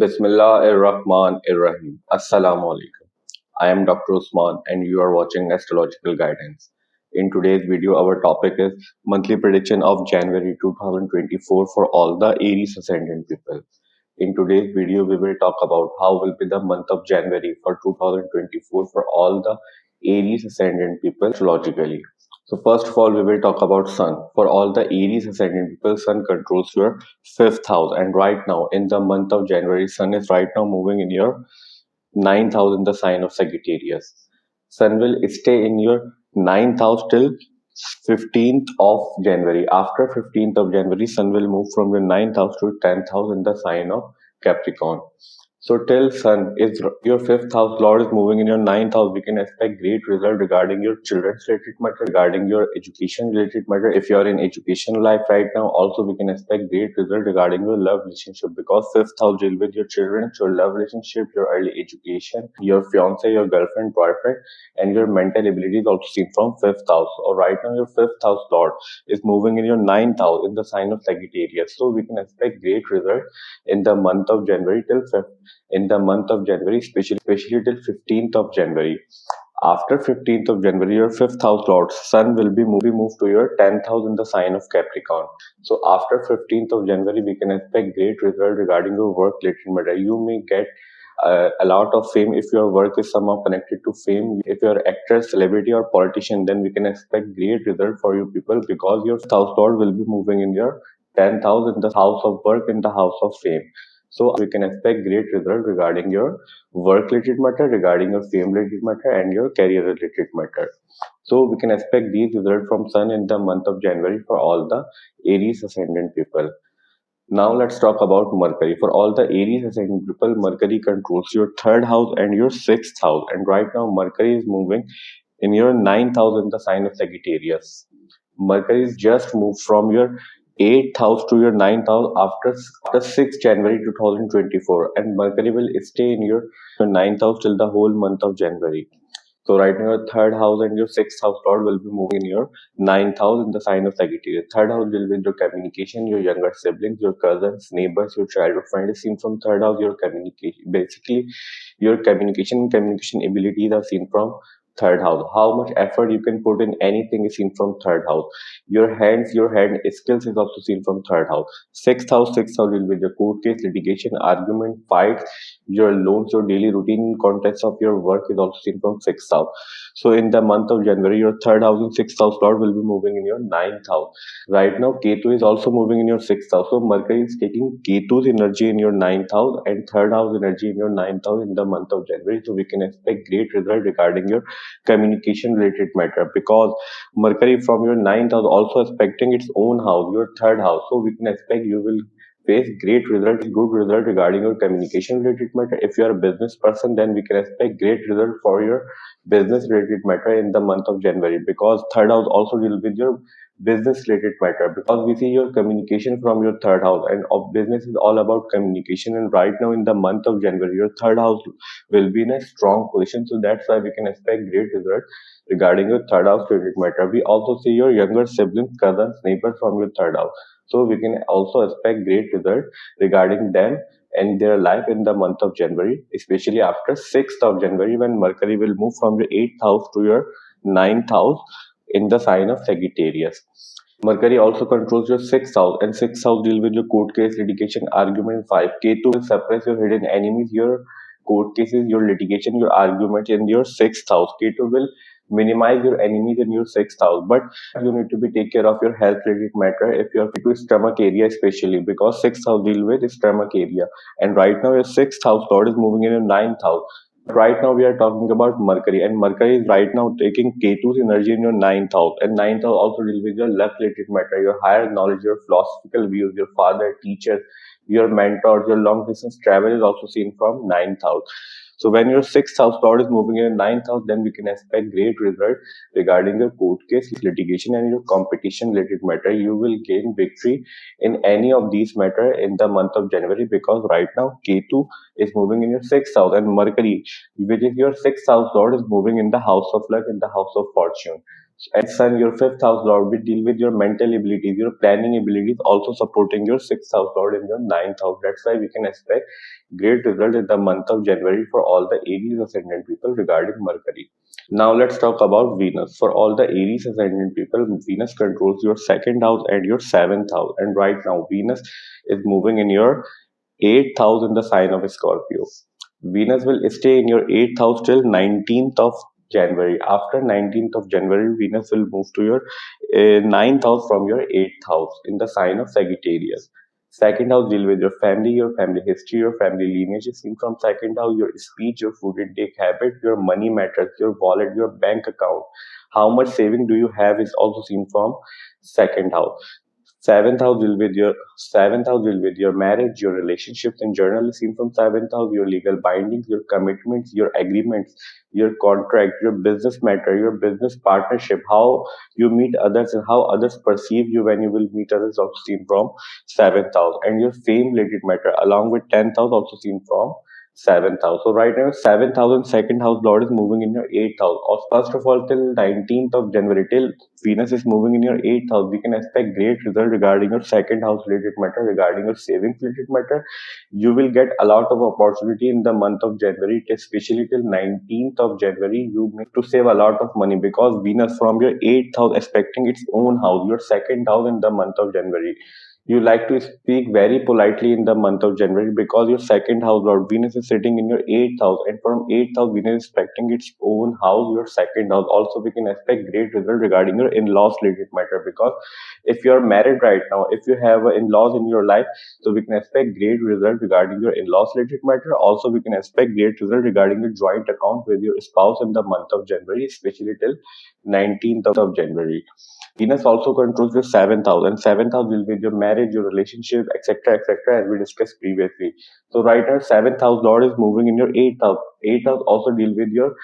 Bismillahirrahmanirrahim. Assalamu alaikum. I am Dr. Usman and you are watching Astrological Guidance. In today's video, our topic is monthly prediction of January 2024 for all the Aries Ascendant people. In today's video, we will talk about how will be the month of January for 2024 for all the Aries Ascendant people astrologically. So first of all, we will talk about Sun. For all the Aries Ascendant people, Sun controls your fifth house. And right now, in the month of January, Sun is right now moving in your ninth house in the sign of Sagittarius. Sun will stay in your ninth house till 15th of January. After 15th of January, Sun will move from your ninth house to 10th house in the sign of Capricorn. So till Sun is your fifth house, Lord is moving in your ninth house, we can expect great result regarding your children's related matter, regarding your education related matter. If you are in education life right now, also we can expect great result regarding your love relationship, because fifth house deal with your children, your love relationship, your early education, your fiance, your girlfriend, boyfriend, and your mental ability is also seen from fifth house. Or right now your fifth house Lord is moving in your ninth house in the sign of Sagittarius. So we can expect great result in the month of January till especially till 15th of January. After 15th of January, your fifth house Lord Sun will be moved to your 10th house in the sign of Capricorn. So after 15th of January, we can expect great result regarding your work related matter. You may get a lot of fame if your work is somehow connected to fame. If you're actor, celebrity, or politician, then we can expect great result for you people, because your house Lord will be moving in your 10th house in the house of work, in the house of fame. So we can expect great result regarding your work related matter, regarding your fame related matter, and your career related matter. So we can expect these results from Sun in the month of January for all the Aries Ascendant people. Now let's talk about Mercury. For all the Aries Ascendant people, Mercury controls your third house and your sixth house. And right now Mercury is moving in your ninth house in the sign of Sagittarius. Mercury is just moved from your 8th house to your ninth house after 6th January 2024, and Mercury will stay in your ninth house till the whole month of January. So right now your third house and your sixth house Lord will be moving in your ninth house in the sign of Sagittarius. Third house will be your communication, your younger siblings, your cousins, neighbors, your childhood friend is seen from third house. Your communication, basically your communication abilities are seen from third house. How much effort you can put in anything is seen from third house. Your hand skills is also seen from third house. Sixth house will be the court case, litigation, argument, fights, your loans, your daily routine context of your work is also seen from sixth house. So in the month of January, your third house and sixth house Lord will be moving in your ninth house. Right now, Ketu is also moving in your sixth house. So Mercury is taking Ketu's energy in your ninth house and third house energy in your ninth house in the month of January. So we can expect great result regarding your communication related matter, because Mercury from your ninth house also expecting its own house, your third house. So we can expect you will face good result regarding your communication related matter. If you are a business person, then we can expect great result for your business related matter in the month of January, because third house also deal with your business related matter, because we see your communication from your third house, and of business is all about communication. And right now in the month of January, your third house will be in a strong position. So that's why we can expect great result regarding your third house related matter. We also see your younger siblings, cousins, neighbors from your third house. So we can also expect great result regarding them and their life in the month of January, especially after 6th of January, when Mercury will move from your 8th house to your ninth house in the sign of Sagittarius. Mercury also controls your sixth house, and sixth house deal with your court case, litigation, argument. 5. Ketu will suppress your hidden enemies, your court cases, your litigation, your argument in your sixth house. Ketu will minimize your enemies in your sixth house, but you need to be take care of your health related matter if you are to stomach area, especially because sixth house deal with stomach area. And right now your sixth house Lord is moving in your ninth house. Right now we are talking about Mercury, and Mercury is right now taking Ketu's energy in your ninth house, and ninth house also deal with your luck related matter, your higher knowledge, your philosophical views, your father, teacher, your mentors, your long distance travel is also seen from ninth house. So when your sixth house Lord is moving in your ninth house, then we can expect great result regarding your court case, litigation, and your competition related matter. You will gain victory in any of these matter in the month of January, because right now Ketu is moving in your sixth house, and Mercury, which is your sixth house lord, is moving in the house of luck, in the house of fortune. And Sun, your fifth house lord, will deal with your mental abilities, your planning abilities, also supporting your sixth house lord in your ninth house. That's why we can expect great result in the month of January for all the Aries ascendant people regarding Mercury. Now let's talk about Venus. For all the Aries ascendant people, Venus controls your second house and your seventh house. And right now, Venus is moving in your eighth house in the sign of Scorpio. Venus will stay in your eighth house till 19th of January. After 19th of January, Venus will move to your ninth house from your eighth house in the sign of Sagittarius. Second house deal with your family history, your family lineage is seen from second house, your speech, your food intake habit, your money matters, your wallet, your bank account. How much saving do you have is also seen from second house. Seventh house will with your marriage, your relationships and journal is seen from seventh house, your legal bindings, your commitments, your agreements, your contract, your business matter, your business partnership, how you meet others and how others perceive you when you will meet others also seen from seventh house, and your fame related matter along with tenth house also seen from seventh house. So right now seventh house and second house lord is moving in your eighth house. Or first of all, till 19th of January, till Venus is moving in your eighth house, we can expect great result regarding your second house related matter, regarding your savings related matter. You will get a lot of opportunity in the month of January, especially till 19th of January. You need to save a lot of money because Venus from your eighth house expecting its own house, your second house in the month of January. You like to speak very politely in the month of January because your second house Lord Venus is sitting in your eighth house, and from eighth house Venus is expecting its own house, your second house. Also, we can expect great result regarding your in-laws related matter because if you are married right now, if you have in-laws in your life, so we can expect great result regarding your in-laws related matter. Also, we can expect great result regarding your joint account with your spouse in the month of January, especially till 19th of January. Venus also controls your seventh house, and seventh house will be your marriage, your relationship, etc., as we discussed previously. So right now, seventh house Lord is moving in your eighth house. Eighth house also deal with your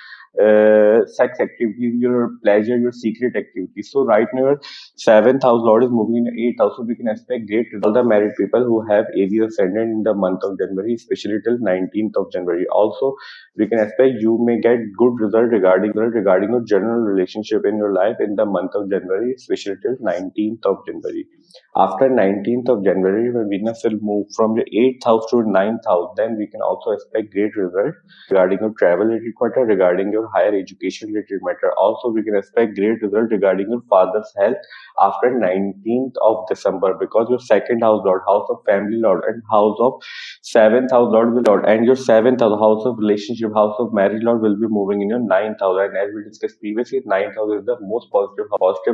sex activities, your pleasure, your secret activities. So right now, your seventh house Lord is moving in your eighth house. So we can expect great result. All the married people who have Aries ascendant in the month of January, especially till 19th of January. Also, we can expect you may get good result regarding your general relationship in your life in the month of January, especially till 19th of January. After 19th of January, when Venus will move from your 8th house to 9th house, then we can also expect great result regarding your travel related matter, regarding your higher education related matter. Also, we can expect great result regarding your father's health after 19th of December because your second house lord, house of family lord, and house of seventh house lord will lord, and your seventh house of relationship, house of marriage lord will be moving in your ninth house. And as we discussed previously, ninth house is the most positive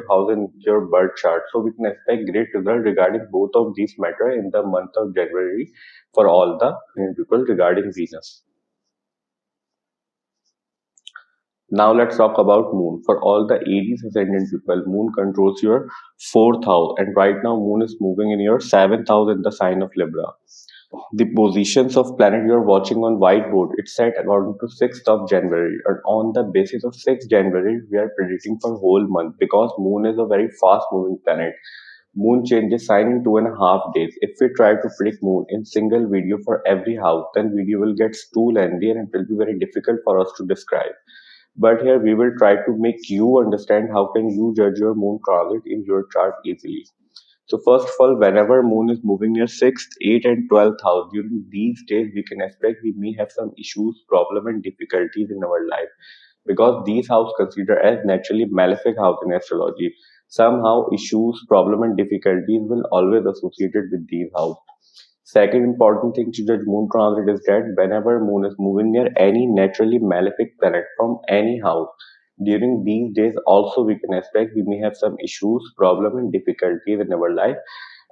house in your birth chart. So we can expect great result regarding both of these matter in the month of January for all the people regarding Venus. Now let's talk about Moon. For all the Aries ascendant people, Moon controls your fourth house, and right now Moon is moving in your seventh house in the sign of Libra. The positions of planet you are watching on whiteboard, it's set according to 6th of January, and on the basis of 6th January we are predicting for whole month because Moon is a very fast moving planet. Moon changes sign in 2.5 days. If we try to predict Moon in single video for every house, then video will get too lengthy and it will be very difficult for us to describe. But here we will try to make you understand how can you judge your Moon transit in your chart easily. So first of all, whenever Moon is moving near 6th, 8th and 12th house, during these days we can expect we may have some issues, problem and difficulties in our life because these houses considered as naturally malefic house in astrology. Somehow issues, problem and difficulties will always associated with these houses. Second important thing to judge moon transit is that whenever moon is moving near any naturally malefic planet from any house, during these days also we can expect we may have some issues, problem and difficulties in our life,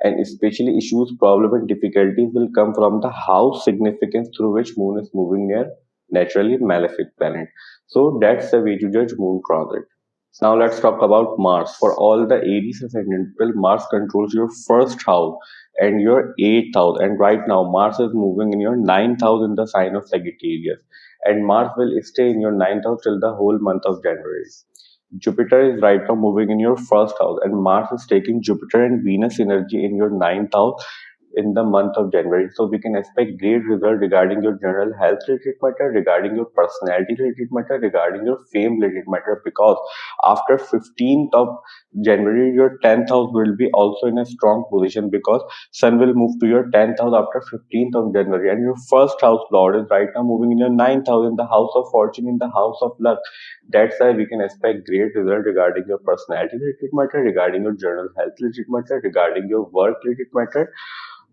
and especially issues, problem and difficulties will come from the house significance through which moon is moving near naturally malefic planet. So that's the way to judge moon transit. Now let's talk about Mars. For all the Aries ascendant people, Mars controls your first house and your eighth house. And right now, Mars is moving in your ninth house in the sign of Sagittarius. And Mars will stay in your ninth house till the whole month of January. Jupiter is right now moving in your first house, and Mars is taking Jupiter and Venus energy in your ninth house in the month of January. So we can expect great result regarding your general health related matter, regarding your personality related matter, regarding your fame related matter, because after 15th of January, your 10th house will be also in a strong position, because Sun will move to your 10th house after 15th of January, and your first house Lord is right now moving in your 9th house, in the house of fortune, in the house of luck. That's why we can expect great result regarding your personality related matter, regarding your general health related matter, regarding your work related matter.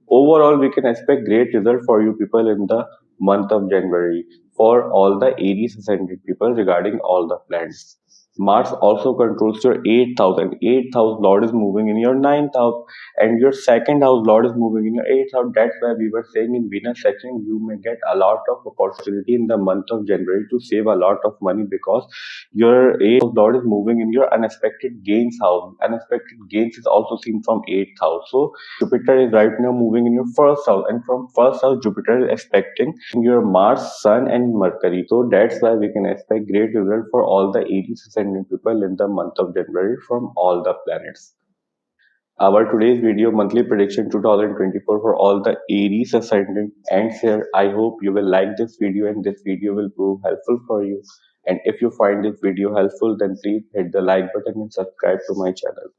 Overall, we can expect great result for you people in the month of January for all the Aries Ascendant people regarding all the planets. Mars also controls your 8th house, and 8th house Lord is moving in your 9th house, and your second house Lord is moving in your 8th house. That's why we were saying in Venus section you may get a lot of opportunity in the month of January to save a lot of money, because your 8th house Lord is moving in your unexpected gains house. Unexpected gains is also seen from 8th house. So Jupiter is right now moving in your first house, and from first house, Jupiter is expecting your Mars, Sun, and Mercury. So that's why we can expect great result for all the Aries ascendant people in the month of January from all the planets. Our today's video monthly prediction 2024 for all the Aries ascendant ends here. I hope you will like this video and this video will prove helpful for you. And if you find this video helpful, then please hit the like button and subscribe to my channel.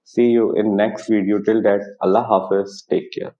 See you in next video. Till that, Allah Hafiz. Take care.